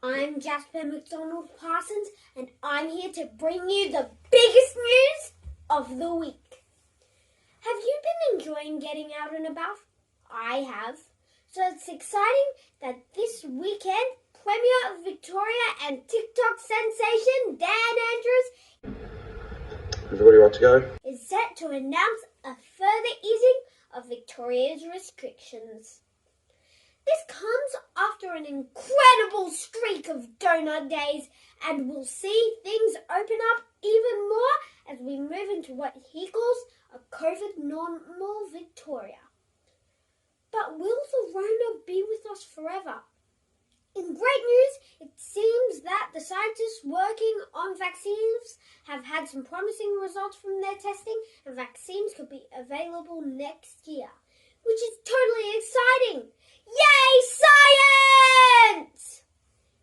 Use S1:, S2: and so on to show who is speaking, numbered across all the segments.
S1: I'm Jasper McDonald Parsons, and I'm here to bring you the biggest news of the week. Have you been enjoying getting out and about? I have. So it's exciting that this weekend, Premier of Victoria and TikTok sensation Dan Andrews
S2: Everybody want to go?
S1: is set to announce a further easing of Victoria's restrictions. This comes after an incredible streak of donut days, and we'll see things open up even more as we move into what he calls a COVID normal Victoria. But will the Rona be with us forever? In great news, it seems that the scientists working on vaccines have had some promising results from their testing, and vaccines could be available next year, which is totally exciting. Yay, science!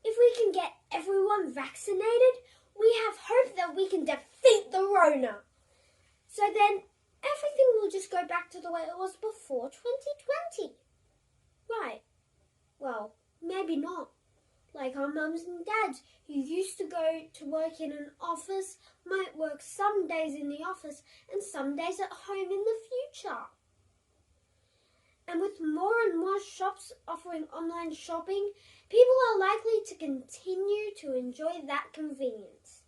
S1: If we can get everyone vaccinated, we have hope that we can defeat the Rona. So then everything will just go back to the way it was before 2020. Right. Well, maybe not. Like our mums and dads who used to go to work in an office might work some days in the office and some days at home in the future. And with more and more shops offering online shopping, people are likely to continue to enjoy that convenience.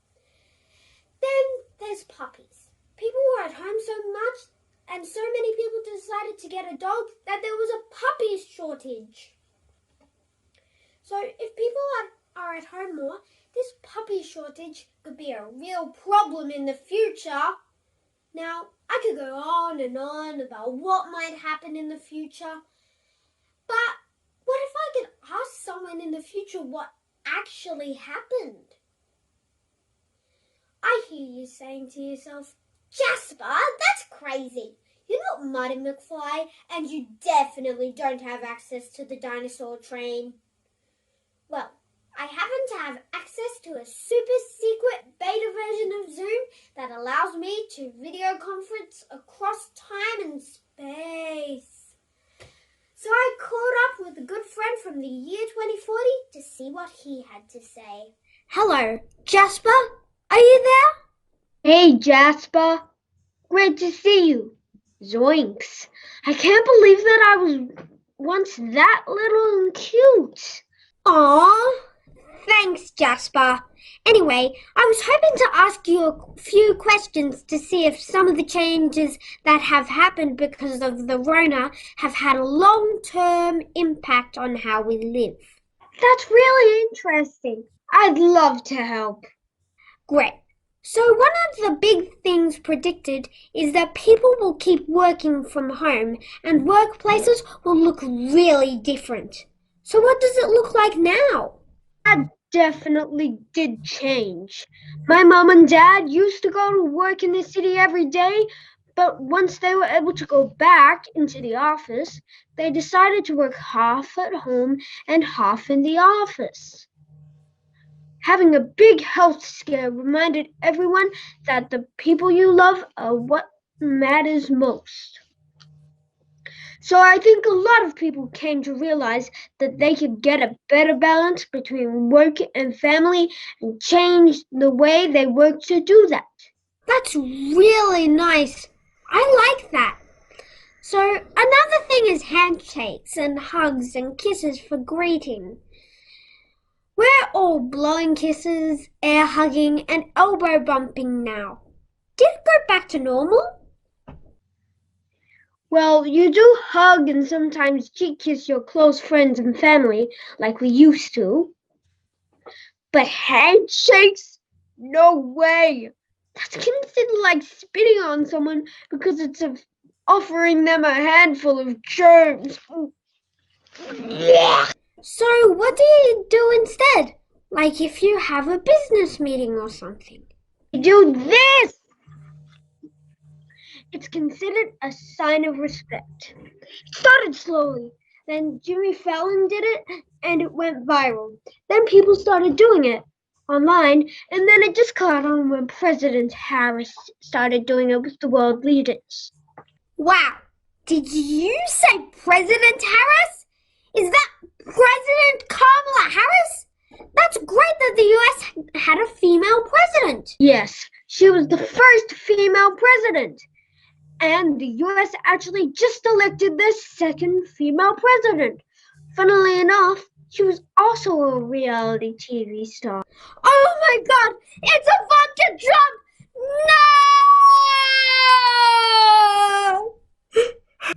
S1: Then there's puppies. People were at home so much and so many people decided to get a dog that there was a puppy shortage. So if people are at home more, this puppy shortage could be a real problem in the future. Now, I could go on and on about what might happen in the future, but what if I could ask someone in the future what actually happened? I hear you saying to yourself, Jasper, that's crazy. You're not Marty McFly, and you definitely don't have access to the dinosaur train. Well, I happen to have access to a super secret beta version of Zoom that allows me to video conference across time and space. So I caught up with a good friend from the year 2040 to see what he had to say. Hello, Jasper? Are you there?
S3: Hey, Jasper. Great to see you. Zoinks. I can't believe that I was once that little and cute.
S1: Aw, thanks, Jasper. Anyway, I was hoping to ask you a few questions to see if some of the changes that have happened because of the Rona have had a long-term impact on how we live.
S3: That's really interesting. I'd love to help.
S1: Great. So one of the big things predicted is that people will keep working from home and workplaces will look really different. So what does it look like now?
S3: That definitely did change. My mom and dad used to go to work in the city every day, but once they were able to go back into the office, they decided to work half at home and half in the office. Having a big health scare reminded everyone that the people you love are what matters most. So I think a lot of people came to realize that they could get a better balance between work and family and change the way they work to do that.
S1: That's really nice. I like that. So another thing is handshakes and hugs and kisses for greeting. We're all blowing kisses, air hugging, and elbow bumping now. Did it go back to normal?
S3: Well, you do hug and sometimes cheek kiss your close friends and family like we used to. But handshakes? No way! That's considered like spitting on someone because it's offering them a handful of germs.
S1: So what do you do instead? Like if you have a business meeting or something?
S3: You do this! It's considered a sign of respect. It started slowly. Then Jimmy Fallon did it, and it went viral. Then people started doing it online, and then it just caught on when President Harris started doing it with the world leaders.
S1: Wow! Did you say President Harris? Is that President Kamala Harris? That's
S3: Yes, she was the first female president. And the US actually just elected their second female president. Funnily enough, she was also a reality TV star.
S1: Oh my god, it's Ivanka Trump! No!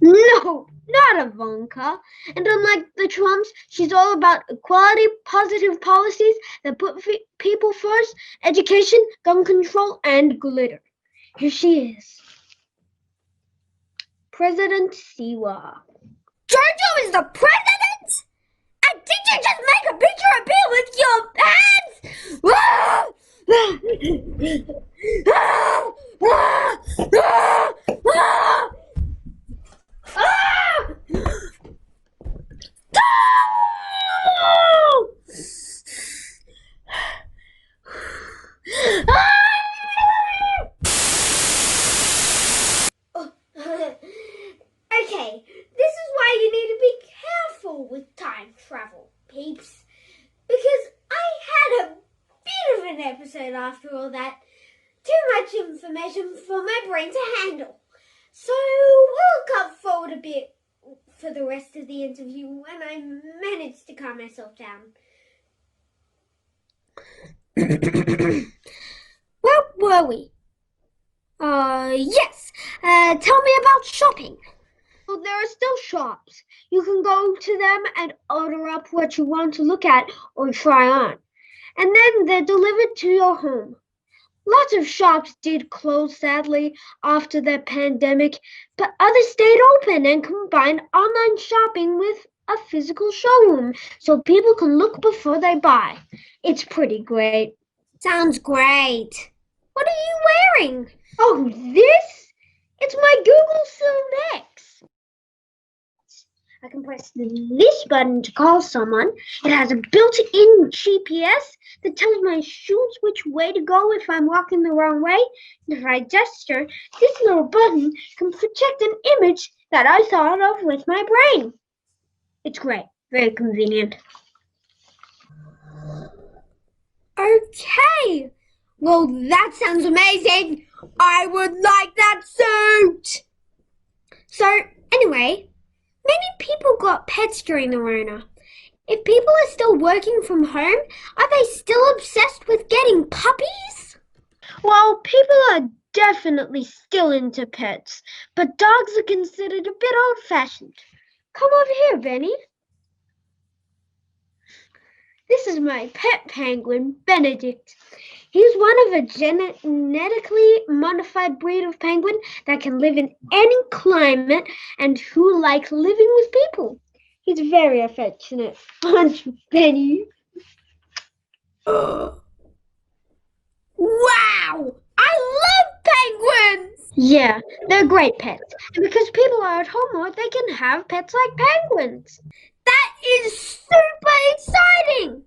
S3: No, not Ivanka. And unlike the Trumps, she's all about equality, positive policies that put people first, education, gun control, and glitter. Here she is, President Siwa.
S1: Jojo is the president? And did you just make a picture appear with your hands? Okay, this is why you need to be careful with time travel, peeps. Because I had a bit of an episode after all that. Too much information for my brain to handle. So we'll cut forward a bit for the rest of the interview when I manage to calm myself down. Where were we? Yes. Tell me about shopping.
S3: Well, there are still shops. You can go to them and order up what you want to look at or try on. And then they're delivered to your home. Lots of shops did close, sadly, after the pandemic, but others stayed open and combined online shopping with a physical showroom so people can look before they buy. It's pretty great.
S1: Sounds great. What are you wearing?
S3: Oh, this? It's my Google Select. I can press this button to call someone. It has a built-in GPS that tells my shoes which way to go if I'm walking the wrong way. And if I gesture, this little button can project an image that I thought of with my brain. It's great. Very convenient.
S1: Okay. Well, that sounds amazing. I would like that suit. So, anyway, many people got pets during the Rona. If people are still working from home, are they still obsessed with getting puppies?
S3: Well, people are definitely still into pets, but dogs are considered a bit old-fashioned. Come over here, Benny. This is my pet penguin, Benedict. He's one of a genetically modified breed of penguin that can live in any climate and who like living with people. He's very affectionate, aren't you, Benny?
S1: Wow! I love penguins!
S3: Yeah, they're great pets. And because people are at home more, they can have pets like penguins.
S1: That is super exciting!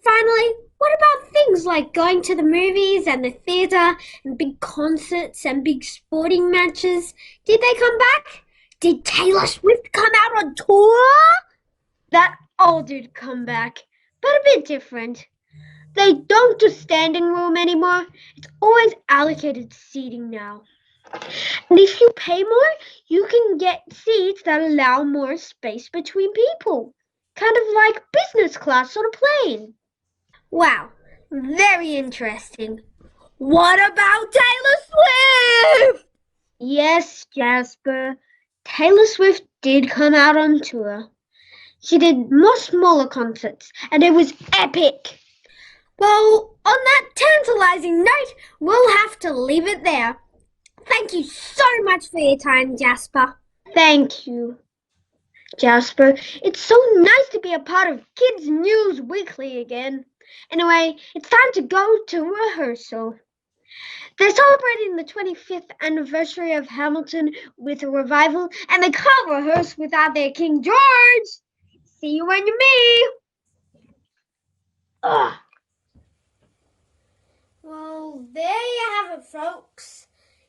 S1: Finally, what about things like going to the movies and the theatre and big concerts and big sporting matches? Did they come back? Did Taylor Swift come out on tour?
S3: That all did come back, but a bit different. They don't do standing room anymore. It's always allocated seating now. And if you pay more, you can get seats that allow more space between people. Kind of like business class on a plane.
S1: Wow, very interesting. What about Taylor Swift?
S3: Yes, Jasper. Taylor Swift did come out on tour. She did more smaller concerts, and it was epic.
S1: Well, on that tantalizing note, we'll have to leave it there. Thank you so much for your time, Jasper.
S3: Thank you, Jasper. It's so nice to be a part of Kids News Weekly again. Anyway, it's time to go to rehearsal. They're celebrating the 25th anniversary of Hamilton with a revival, and they can't rehearse without their King George. See you when you meet. Ugh.
S1: Well, there you have it, folks.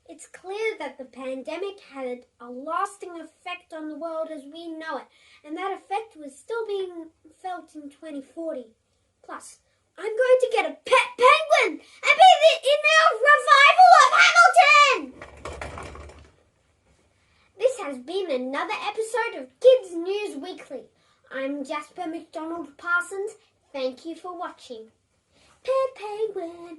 S1: It's clear that the pandemic had a lasting effect on the world as we know it, and that effect was still being felt in 2040. Plus, I'm going to get a pet penguin and be in our another episode of Kids News Weekly. I'm Jasper McDonald Parsons. Thank you for watching. Penguin.